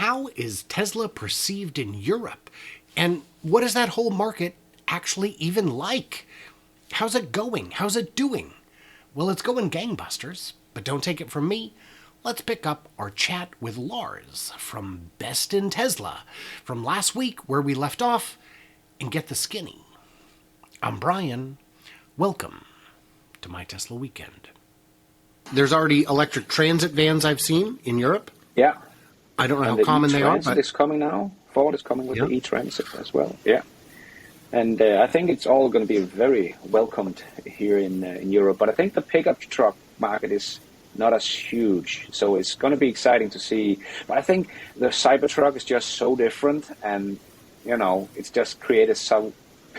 how is Tesla perceived in Europe? And what is that whole market actually even like? How's it going? How's it doing? Well, it's going gangbusters, but don't take it from me. Let's pick up our chat with Lars from Best in Tesla from last week where we left off and get the skinny. I'm Brian. Welcome to my Tesla weekend. There's already electric transit vans I've seen in Europe. Yeah. I don't know how common they are. But it's coming now. Ford is coming with Yeah. the e-transit as well. Yeah. And I think it's all going to be very welcomed here in Europe. But I think the pickup truck market is not as huge. So it's going to be exciting to see. But I think the CyberTruck is just so different. And, you know, it's just created so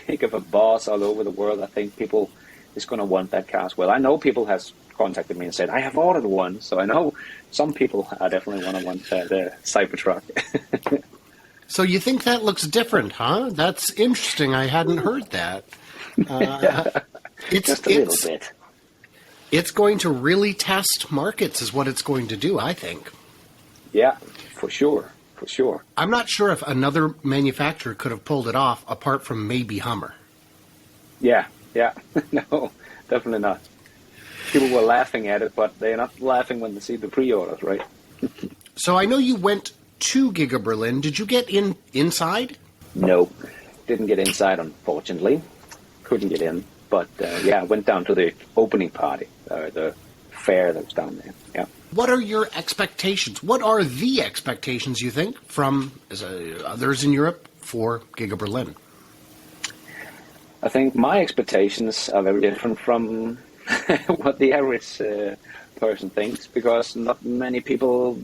big of a buzz all over the world. I think people is going to want that car as well. I know people has contacted me and said, I have ordered one. So I know some people are definitely want the CyberTruck. So you think that looks different, huh? That's interesting. I hadn't heard that. Just a little bit. It's going to really test markets is what it's going to do, I think. Yeah, for sure. For sure. I'm not sure if another manufacturer could have pulled it off apart from maybe Hummer. Yeah. No, definitely not. People were laughing at it, but they're not laughing when they see the pre-orders, right? So I know you went to Giga Berlin. Did you get inside? No, didn't get inside, unfortunately. Couldn't get in. But, I went down to the opening party, the fair that was down there. Yeah. What are your expectations? What are the expectations, you think, from others in Europe for Giga Berlin? I think my expectations are very different from what the average person thinks, because not many people,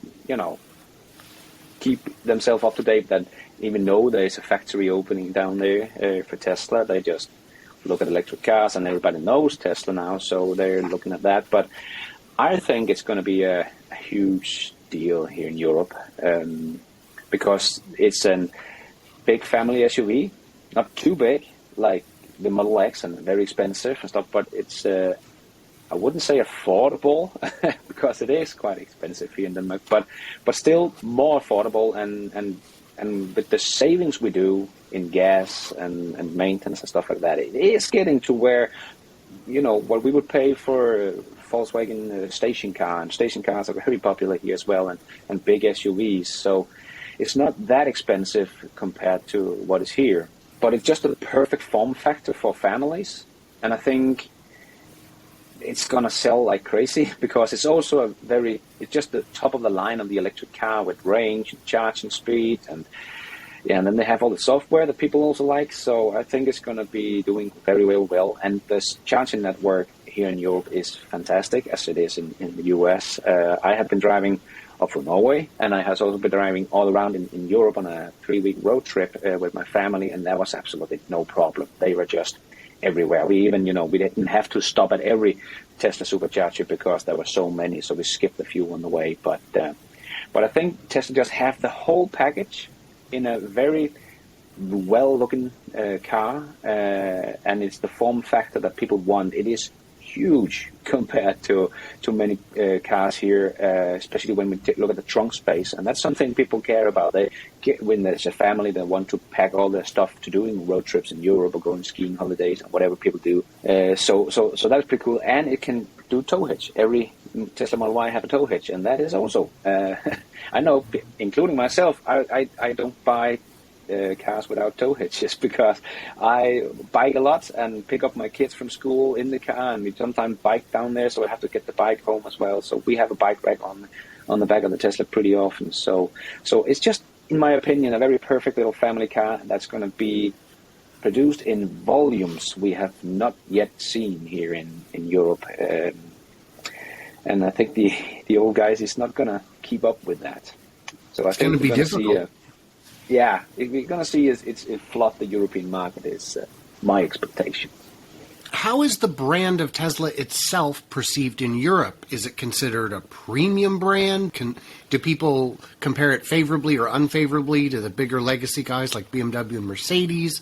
keep themselves up to date that even know there's a factory opening down there for Tesla. They just look at electric cars, and everybody knows Tesla now, so they're looking at that. But I think it's going to be a huge deal here in Europe because it's a big family SUV, not too big like the Model X and very expensive and stuff, but it's I wouldn't say affordable because it is quite expensive here in Denmark, but still more affordable and with the savings we do in gas and maintenance and stuff like that, it is getting to where, what we would pay for a Volkswagen station car, and station cars are very popular here as well, and big SUVs. So it's not that expensive compared to what is here, but it's just a perfect form factor for families. And I think it's going to sell like crazy because it's also it's just the top of the line of the electric car with range, charging speed, and then they have all the software that people also like. So I think it's going to be doing very well. And this charging network here in Europe is fantastic, as it is in the US. I have been driving up from Norway, and I have also been driving all around in Europe on a 3-week road trip with my family, and that was absolutely no problem. They were just everywhere. We even, we didn't have to stop at every Tesla supercharger because there were so many, so we skipped a few on the way. But I think Tesla just have the whole package in a very well-looking car, and it's the form factor that people want. It is huge compared to many cars here, especially when we look at the trunk space, and that's something people care about. When there's a family that want to pack all their stuff to doing road trips in Europe or going skiing holidays and whatever people do. So that's pretty cool, and it can do tow hitch. Every Tesla Model Y have a tow hitch, and that is also I know, including myself, I don't buy cars without tow hitches because I bike a lot and pick up my kids from school in the car, and we sometimes bike down there, so I have to get the bike home as well. So we have a bike rack on the back of the Tesla pretty often. So it's just, in my opinion, a very perfect little family car that's going to be produced in volumes we have not yet seen here in Europe. And I think the old guys is not going to keep up with that. So I think it's going to be difficult. We're going to see it flood the European market is my expectation. How is the brand of Tesla itself perceived in Europe? Is it considered a premium brand? Do people compare it favorably or unfavorably to the bigger legacy guys like BMW and Mercedes?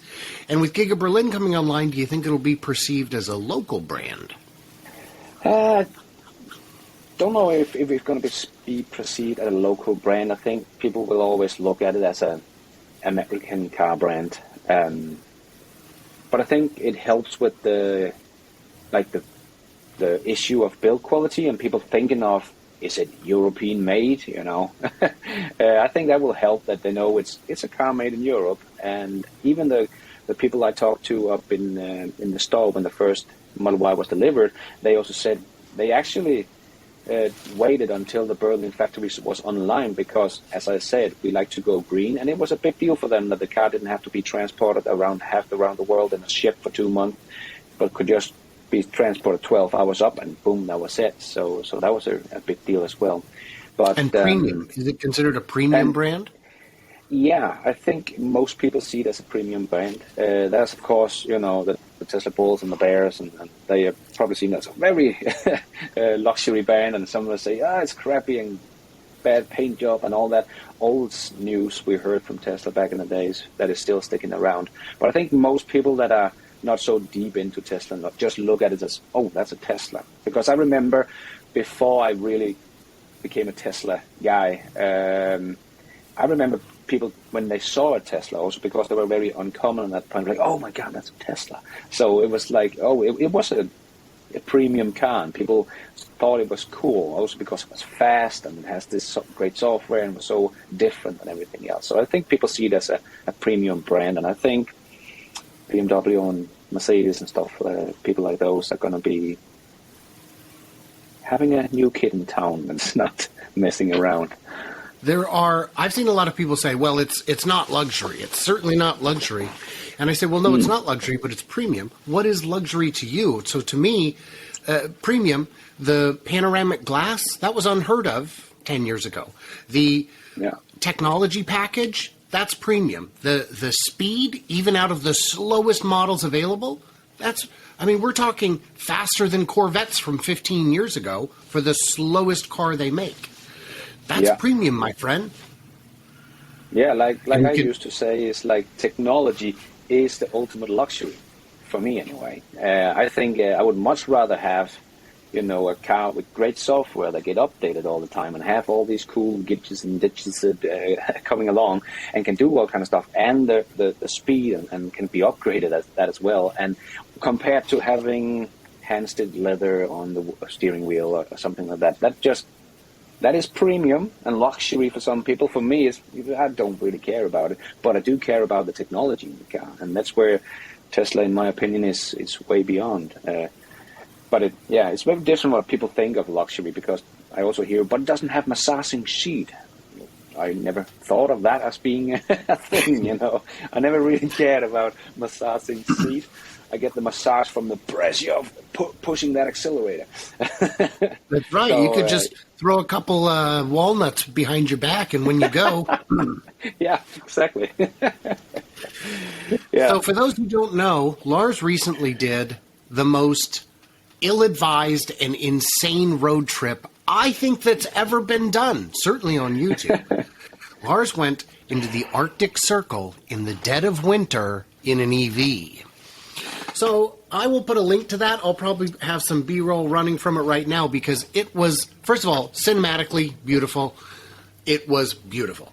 And with Giga Berlin coming online, do you think it'll be perceived as a local brand? don't know if it's going to be perceived as a local brand. I think people will always look at it as an American car brand. But I think it helps with the issue of build quality and people thinking of, is it European made? You know, I think that will help that they know it's a car made in Europe. And even the people I talked to up in the store when the first Model Y was delivered, they also said they actually waited until the Berlin factory was online because, as I said, we like to go green, and it was a big deal for them that the car didn't have to be transported half around the world in a ship for 2 months, but could just be transported 12 hours up, and boom, that was it. So that was a big deal as well. But And premium, is it considered a premium brand? Yeah, I think most people see it as a premium brand. There's, of course, you know, the Tesla Bulls and the Bears, and they have probably seen it as a very luxury brand, and some will say, it's crappy and bad paint job and all that old news we heard from Tesla back in the days that is still sticking around. But I think most people that are not so deep into Tesla just look at it as, oh, that's a Tesla. Because I remember before I really became a Tesla guy, I remember people, when they saw a Tesla, also because they were very uncommon at that point, like, oh my God, that's a Tesla. So it was like, it was a premium car, and people thought it was cool, also because it was fast and it has this great software and was so different than everything else. So I think people see it as a premium brand, and I think BMW and Mercedes and stuff, people like those are going to be having a new kid in town and not messing around. I've seen a lot of people say, well, it's not luxury. It's certainly not luxury. And I say, well, no, it's not luxury, but it's premium. What is luxury to you? So to me, premium, the panoramic glass, that was unheard of 10 years ago. The technology package, that's premium. The speed, even out of the slowest models available, we're talking faster than Corvettes from 15 years ago for the slowest car they make. That's premium, my friend. Yeah, like I used to say, is like technology is the ultimate luxury, for me anyway. I think I would much rather have, a car with great software that get updated all the time and have all these cool gadgets and ditches coming along and can do all kind of stuff, and the speed and can be upgraded that as well. And compared to having hand-stitched leather on the steering wheel or something like that, that is premium and luxury for some people. For me, I don't really care about it, but I do care about the technology in the car, and that's where Tesla, in my opinion, is way beyond. But it's very different what people think of luxury, because I also hear, but it doesn't have massaging seat. I never thought of that as being a thing, I never really cared about massaging seat. I get the massage from the pressure of pushing that accelerator. That's right. So, you could just throw a couple walnuts behind your back, and when you go... Yeah, exactly. So for those who don't know, Lars recently did the most ill-advised and insane road trip I think that's ever been done, certainly on YouTube. Lars went into the Arctic Circle in the dead of winter in an EV. So I will put a link to that. I'll probably have some B-roll running from it right now, because it was, first of all, cinematically beautiful. It was beautiful.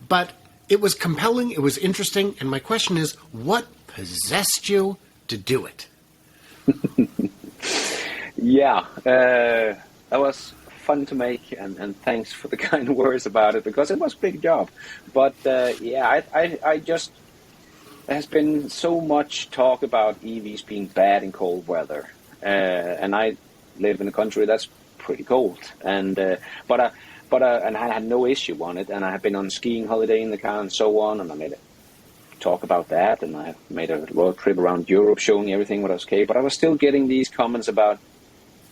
But it was compelling, it was interesting, and my question is, what possessed you to do it? That was fun to make, and thanks for the kind words about it, because it was a big job. But I just... There has been so much talk about EVs being bad in cold weather, and I live in a country that's pretty cold, and but I had no issue on it, and I have been on skiing holiday in the car and so on, and I made a talk about that, and I made a road trip around Europe showing everything was okay, but I was still getting these comments about,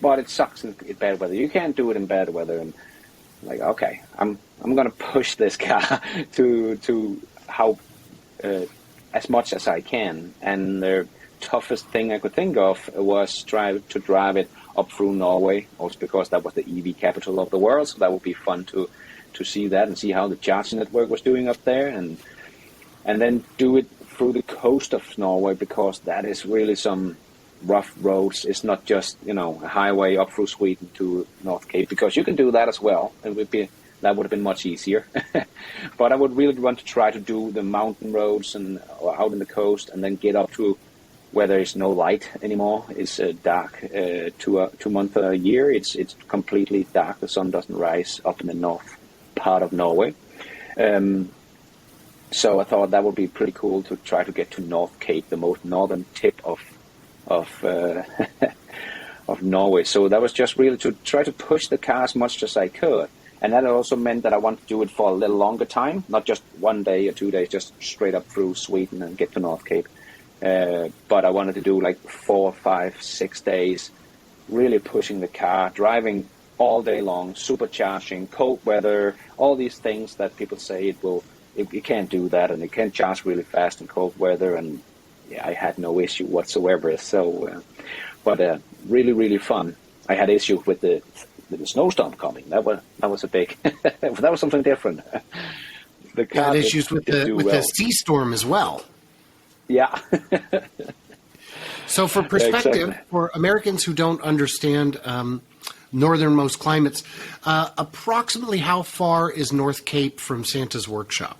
but it sucks in bad weather. You can't do it in bad weather, and like, okay, I'm gonna push this car to how. As much as I can, and the toughest thing I could think of was try to drive it up through Norway, also because that was the EV capital of the world, so that would be fun to see that and see how the charging network was doing up there, and then do it through the coast of Norway, because that is really some rough roads. It's not just, a highway up through Sweden to North Cape, because you can do that as well. That would have been much easier. But I would really want to try to do the mountain roads and out in the coast, and then get up to where there is no light anymore. It's dark 2 months a year. It's completely dark. The sun doesn't rise up in the north part of Norway. So I thought that would be pretty cool to try to get to North Cape, the most northern tip of of Norway. So that was just really to try to push the car as much as I could. And that also meant that I wanted to do it for a little longer time, not just 1 day or 2 days, just straight up through Sweden and get to North Cape. But I wanted to do like 4, 5, 6 days, really pushing the car, driving all day long, supercharging, cold weather, all these things that people say you can't do that, and it can't charge really fast in cold weather. And yeah, I had no issue whatsoever. So, but really, really fun. I had issues with the snowstorm coming. That was a big. That was something different. The car had issues with the sea storm as well. Yeah. So for perspective, exactly. For Americans who don't understand northernmost climates, approximately how far is North Cape from Santa's workshop?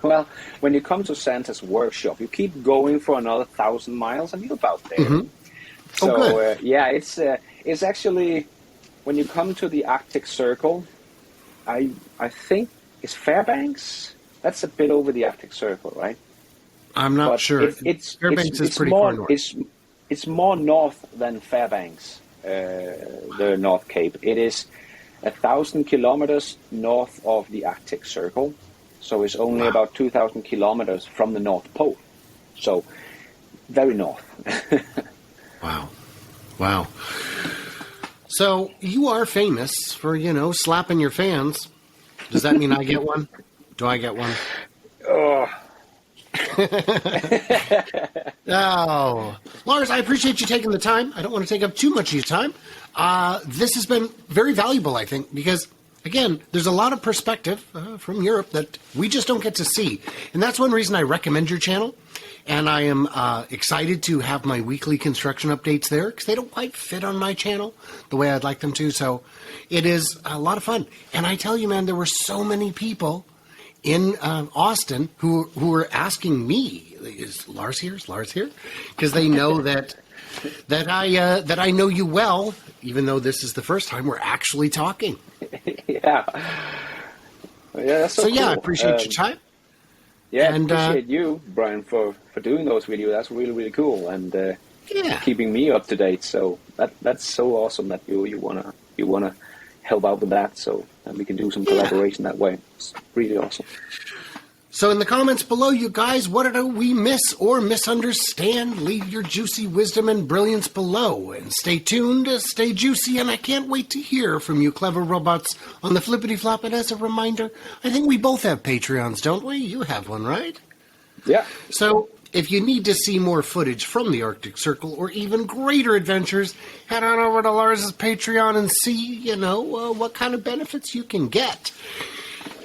Well, when you come to Santa's workshop, you keep going for another 1,000 miles, and you're about there. Mm-hmm. So good. yeah, it's actually, when you come to the Arctic Circle, I think it's Fairbanks. That's a bit over the Arctic Circle, right? I'm not sure. Fairbanks is pretty far north. It's more north than Fairbanks, the North Cape. It is 1,000 kilometers north of the Arctic Circle. So it's only about 2,000 kilometers from the North Pole. So very north. Wow. So you are famous for, slapping your fans. Does that mean I get one? Do I get one? Oh. Oh, Lars, I appreciate you taking the time. I don't want to take up too much of your time. This has been very valuable, I think, because, again, there's a lot of perspective from Europe that we just don't get to see. And that's one reason I recommend your channel. And I am excited to have my weekly construction updates there, because they don't quite fit on my channel the way I'd like them to. So it is a lot of fun. And I tell you, man, there were so many people in Austin who were asking me, "Is Lars here? Is Lars here?" Because they know that I know you well, even though this is the first time we're actually talking. Yeah. That's so cool. I appreciate your time. Yeah, and appreciate you, Brian, for doing those videos. That's really, really cool, and keeping me up to date. So that's so awesome that you wanna help out with that. So and we can do some collaboration that way. It's really awesome. So in the comments below, you guys, what did we miss or misunderstand? Leave your juicy wisdom and brilliance below. And stay tuned, stay juicy, and I can't wait to hear from you clever robots on the Flippity Flop. And as a reminder, I think we both have Patreons, don't we? You have one, right? Yeah. So if you need to see more footage from the Arctic Circle or even greater adventures, head on over to Lars's Patreon and see, what kind of benefits you can get.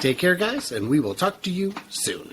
Take care, guys, and we will talk to you soon.